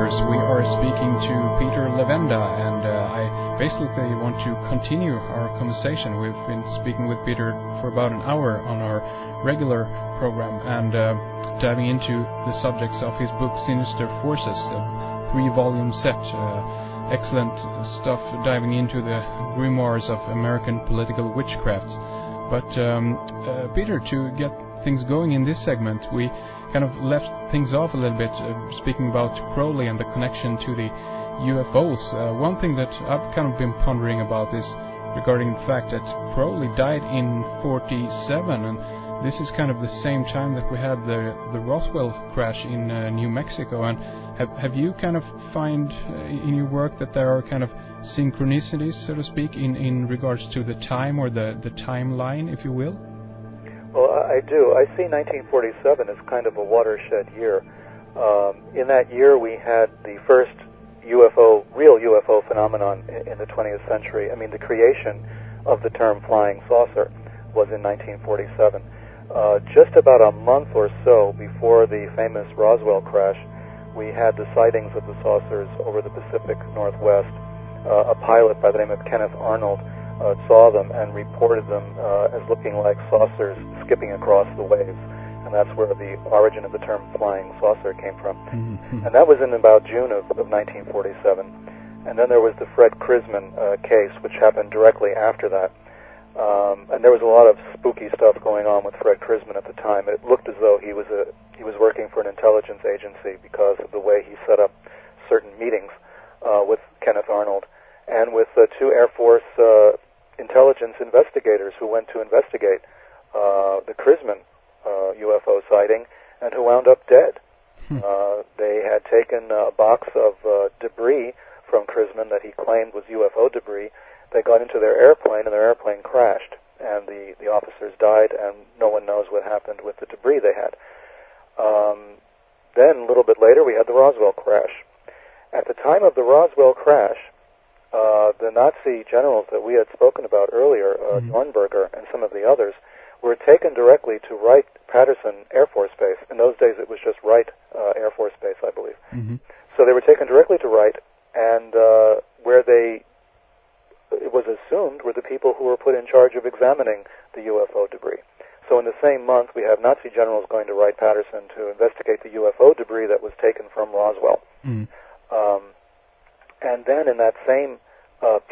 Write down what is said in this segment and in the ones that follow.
listeners, we are speaking to Peter Levenda, and I basically want to continue our conversation. We've been speaking with Peter for about an hour on our regular program, and diving into the subjects of his book Sinister Forces, a 3-volume set. Excellent stuff, diving into the grimoires of American political witchcrafts. But Peter, to get things going in this segment, we kind of left things off a little bit, speaking about Crowley and the connection to the UFOs. One thing that I've kind of been pondering about is regarding the fact that Crowley died in 1947, and this is kind of the same time that we had the Roswell crash in New Mexico. And have you kind of find in your work that there are kind of synchronicities, so to speak, in regards to the time or the timeline, if you will? Well, I do. I see 1947 as kind of a watershed year. In that year, we had the first real UFO phenomenon in the 20th century. I mean, the creation of the term flying saucer was in 1947. Just about a month or so before the famous Roswell crash, we had the sightings of the saucers over the Pacific Northwest. A pilot by the name of Kenneth Arnold saw them and reported them as looking like saucers skipping across the waves. And that's where the origin of the term flying saucer came from. Mm-hmm. And that was in about June of 1947. And then there was the Fred Krisman case, which happened directly after that. And there was a lot of spooky stuff going on with Fred Krisman at the time. It looked as though he was working for an intelligence agency because of the way he set up certain meetings with Kenneth Arnold and with 2 Air Force intelligence investigators who went to investigate the Krisman UFO sighting and who wound up dead. They had taken a box of debris from Krisman that he claimed was UFO debris. They got into their airplane, and their airplane crashed, and the officers died, and no one knows what happened with the debris they had. Then, a little bit later, we had the Roswell crash. At the time of the Roswell crash, the Nazi generals that we had spoken about earlier, Dornberger and some of the others, were taken directly to Wright-Patterson Air Force Base. In those days, it was just Wright Air Force Base, I believe. Mm-hmm. So they were taken directly to Wright, and where it was assumed were the people who were put in charge of examining the UFO debris. So in the same month, we have Nazi generals going to Wright-Patterson to investigate the UFO debris that was taken from Roswell. Mm. And then in that same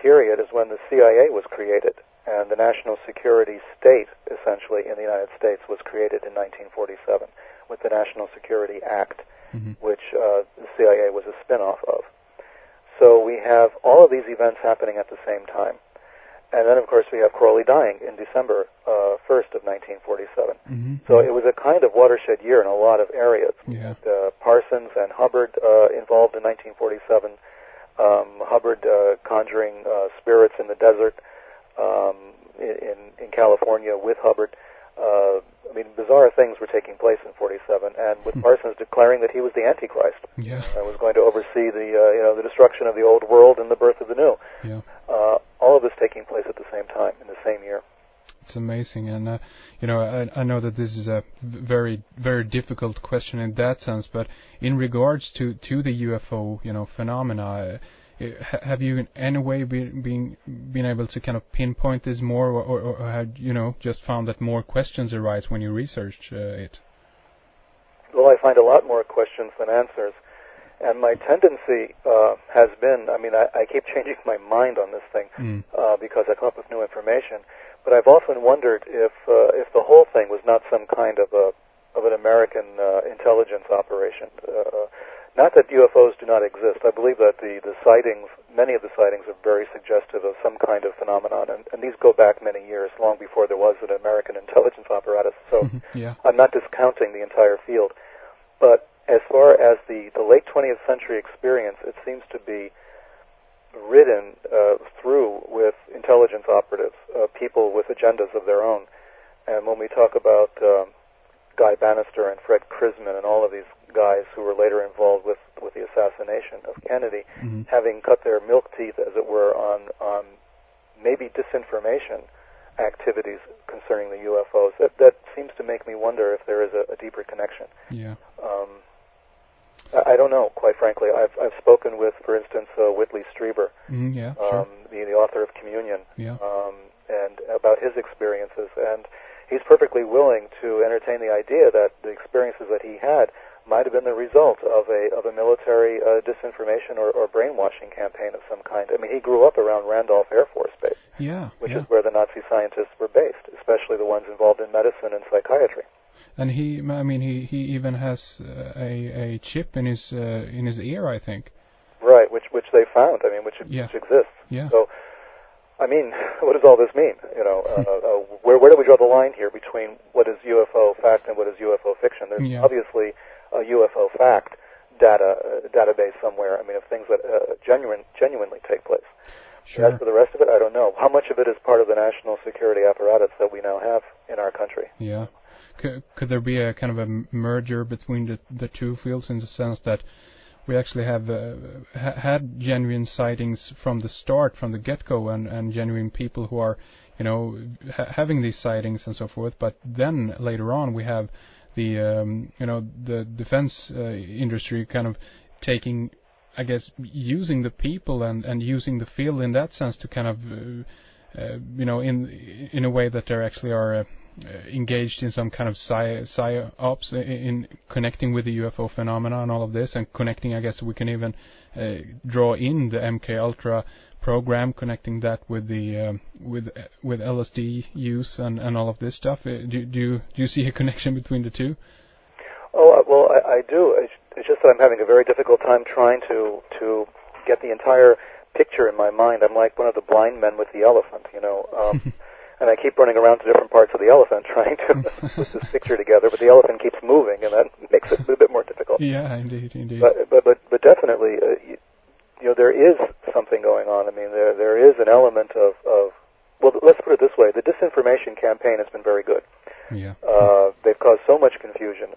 period is when the CIA was created, and the national security state, essentially, in the United States was created in 1947 with the National Security Act, which the CIA was a spin-off of. So we have all of these events happening at the same time. And then, of course, we have Crowley dying in December 1st of 1947. Mm-hmm. So it was a kind of watershed year in a lot of areas. Yeah. Parsons and Hubbard involved in 1947. Hubbard conjuring spirits in the desert in California with Hubbard. I mean, bizarre things were taking place in 47, and with Parsons declaring that he was the Antichrist, and was going to oversee the destruction of the old world and the birth of the new. Yeah. All of this taking place at the same time in the same year. It's amazing, and I know that this is a very, very difficult question in that sense. But in regards to the UFO, phenomena, have you in any way been able to kind of pinpoint this more, or had just found that more questions arise when you research it? Well, I find a lot more questions than answers, and my tendency has been, I keep changing my mind on this thing because I come up with new information. But I've often wondered if the whole thing was not some kind of an American intelligence operation. Not that UFOs do not exist. I believe that the sightings, many of the sightings, are very suggestive of some kind of phenomenon, and these go back many years, long before there was an American intelligence apparatus. So I'm not discounting the entire field. But as far as the late 20th century experience, it seems to be ridden through with intelligence operatives, people with agendas of their own. And when we talk about Guy Bannister and Fred Krisman and all of these guys who were later involved with the assassination of Kennedy, having cut their milk teeth, as it were, on maybe disinformation activities concerning the UFOs, that seems to make me wonder if there is a deeper connection. Yeah. I don't know, quite frankly. I've spoken with, for instance, Whitley Strieber, the author of Communion, and about his experiences, and he's perfectly willing to entertain the idea that the experiences that he had might have been the result of a military disinformation or brainwashing campaign of some kind. I mean, he grew up around Randolph Air Force Base, which is where the Nazi scientists were based, especially the ones involved in medicine and psychiatry. And he even has a chip in his ear, I think. Right, which they found. I mean, which exists. Yeah. So, I mean, what does all this mean? You know, where do we draw the line here between what is UFO fact and what is UFO fiction? There's obviously a UFO fact database somewhere. I mean, of things that genuinely take place. Sure. As for the rest of it, I don't know. How much of it is part of the national security apparatus that we now have in our country? Yeah. Could there be a kind of a merger between the two fields in the sense that we actually have had genuine sightings from the start, from the get-go, and genuine people who are, you know, having these sightings and so forth, but then later on we have the, the defense industry kind of taking, I guess, using the people and using the field in that sense to kind of, in a way that they actually are engaged in some kind of psyops in connecting with the UFO phenomena and all of this, and connecting, I guess we can even draw in the MK Ultra program, connecting that with the with LSD use and all of this stuff. Do you see a connection between the two? Oh, well, I do. It's just that I'm having a very difficult time trying to get the entire picture in my mind. I'm like one of the blind men with the elephant, you know. And I keep running around to different parts of the elephant trying to put this picture together, but the elephant keeps moving, and that makes it a bit more difficult. Yeah, indeed. But definitely, there is something going on. I mean, there is an element of well, let's put it this way: the disinformation campaign has been very good. Yeah. They've caused so much confusion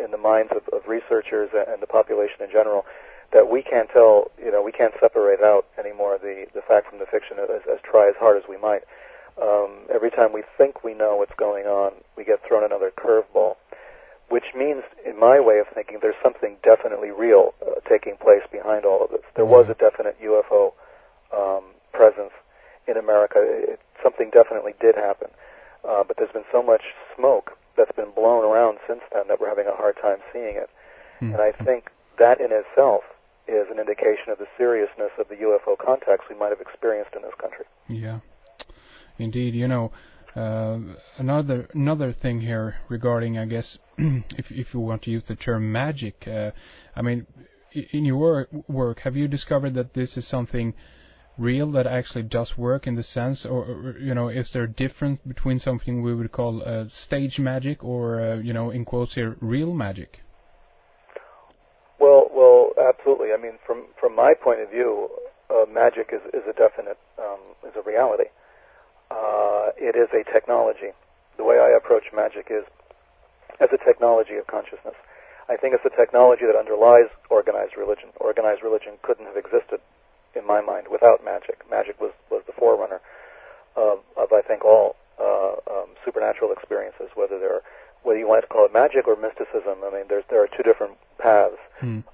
in the minds of researchers and the population in general that we can't tell. We can't separate out anymore the fact from the fiction as try as hard as we might. Every time we think we know what's going on, we get thrown another curveball, which means, in my way of thinking, there's something definitely real taking place behind all of this. There was a definite UFO presence in America. Something definitely did happen, but there's been so much smoke that's been blown around since then that we're having a hard time seeing it. And I think that in itself is an indication of the seriousness of the UFO contacts we might have experienced in this country. Yeah. Indeed, another thing here regarding, I guess, if you want to use the term magic, I mean, in your work, have you discovered that this is something real that actually does work in the sense, or is there a difference between something we would call stage magic or, in quotes here, real magic? Well, absolutely. I mean, from my point of view, magic is a definite, is a reality. It is a technology. The way I approach magic is as a technology of consciousness. I think it's a technology that underlies organized religion. Organized religion couldn't have existed, in my mind, without magic. Magic was the forerunner of I think, all supernatural experiences, whether you want to call it magic or mysticism. I mean, there are two different paths.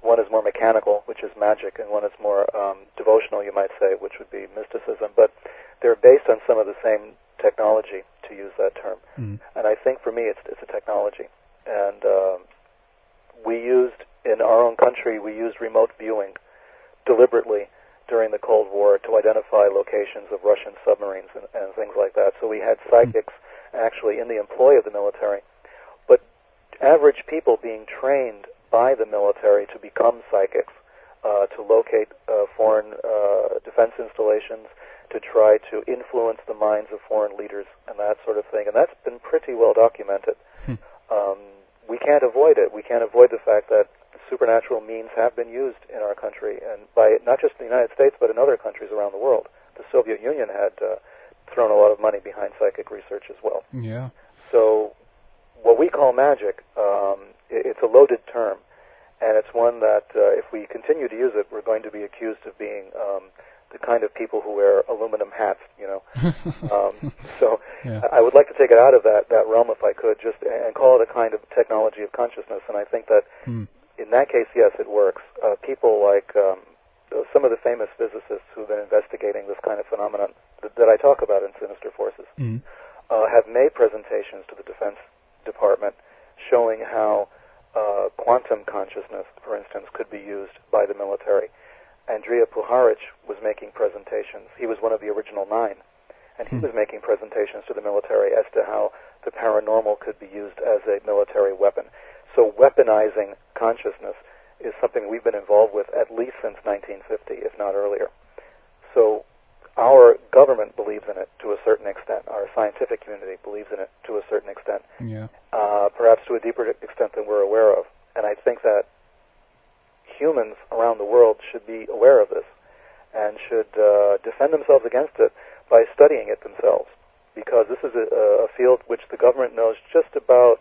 One is more mechanical, which is magic, and one is more devotional, you might say, which would be mysticism. But they're based on some of the same technology, to use that term. And I think for me it's a technology. And in our own country, we used remote viewing deliberately during the Cold War to identify locations of Russian submarines and things like that. So we had psychics actually in the employ of the military, but average people being trained by the military to become psychics, to locate foreign defense installations, to try to influence the minds of foreign leaders and that sort of thing. And that's been pretty well documented. We can't avoid it. We can't avoid the fact that supernatural means have been used in our country, and by not just in the United States, but in other countries around the world. The Soviet Union had thrown a lot of money behind psychic research as well. Yeah. So what we call magic, it's a loaded term, and it's one that if we continue to use it, we're going to be accused of being the kind of people who wear aluminum hats, So yeah. I would like to take it out of that realm if I could, and call it a kind of technology of consciousness. And I think that in that case, yes, it works. People like some of the famous physicists who've been investigating this kind of phenomenon that I talk about in Sinister Forces have made presentations to the Defense Department showing how quantum consciousness, for instance, could be used by the military. Andrija Puharic was making presentations. He was one of the original 9, and he was making presentations to the military as to how the paranormal could be used as a military weapon. So weaponizing consciousness is something we've been involved with at least since 1950, if not earlier. So our government believes in it to a certain extent. Our scientific community believes in it to a certain extent, perhaps to a deeper extent than we're aware of. And I think that humans around the world should be aware of this and should defend themselves against it by studying it themselves, because this is a field which the government knows just about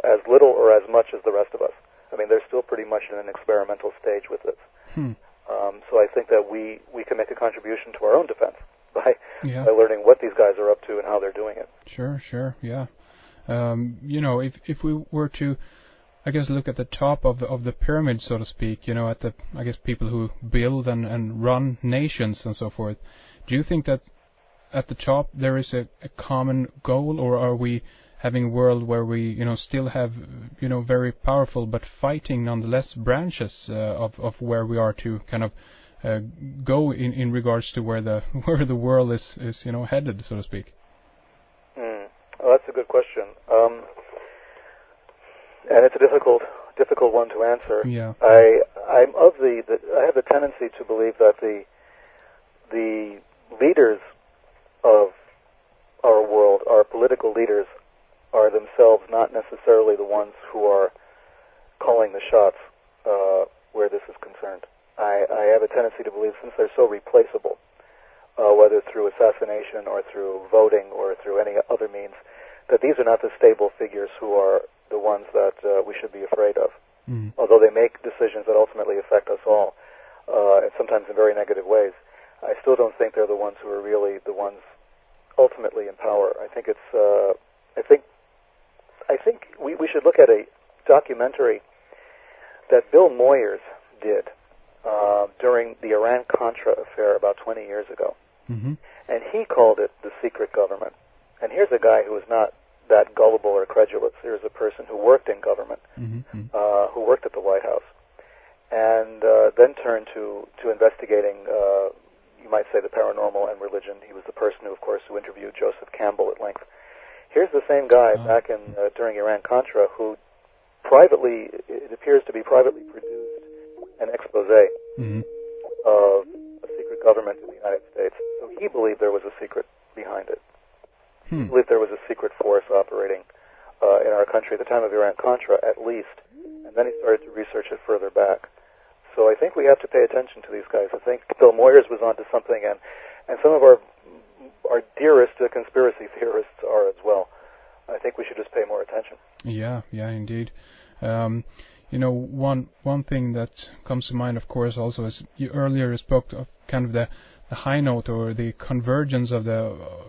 as little or as much as the rest of us. I mean, they're still pretty much in an experimental stage with this. So I think that we can make a contribution to our own defense by learning what these guys are up to and how they're doing it. Sure, yeah. If we were to, I guess, look at the top of the pyramid, so to speak, at the, I guess, people who build and run nations and so forth, do you think that at the top there is a common goal, or are we having a world where we, still have, very powerful but fighting nonetheless branches of where we are to kind of go in regards to where the world is headed, so to speak? Well, that's a good question, and it's a difficult one to answer. Yeah. I have a tendency to believe that the leaders of our world, our political leaders, are themselves not necessarily the ones who are calling the shots where this is concerned. I have a tendency to believe, since they're so replaceable, whether through assassination or through voting or through any other means, that these are not the stable figures who are the ones that we should be afraid of. Although they make decisions that ultimately affect us all, and sometimes in very negative ways, I still don't think they're the ones who are really the ones ultimately in power. I think we should look at a documentary that Bill Moyers did during the Iran-Contra affair about 20 years ago. And he called it the secret government. And here's a guy who is not that gullible or credulous. Here's a person who worked in government, who worked at the White House, and then turned to investigating, you might say, the paranormal and religion. He was the person who, of course, who interviewed Joseph Campbell at length. Here's the same guy back in during Iran-Contra who it appears to be privately produced an expose of a secret government in the United States. So he believed there was a secret behind it. He believed there was a secret force operating in our country at the time of Iran-Contra, at least. And then he started to research it further back. So I think we have to pay attention to these guys. I think Bill Moyers was onto something, and some of our dearest conspiracy theorists are as well. I think we should just pay more attention. Yeah, indeed. One thing that comes to mind, of course, also is you earlier spoke of kind of the high note or the convergence of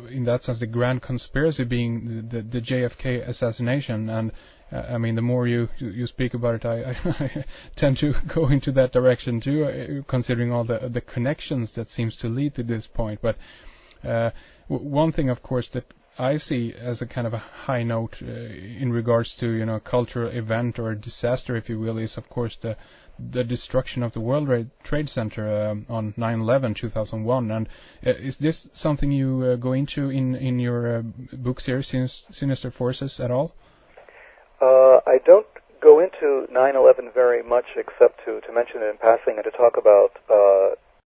in that sense, the grand conspiracy being the JFK assassination. And I mean, the more you speak about it, I tend to go into that direction too, considering all the connections that seems to lead to this point. But one thing, of course, that I see as a kind of a high note in regards to a cultural event or a disaster, if you will, is of course the destruction of the World Trade Center on 9/11 2001. And is this something you go into in your book series Sinister Forces at all? I don't go into 9/11 very much, except to mention it in passing and to talk about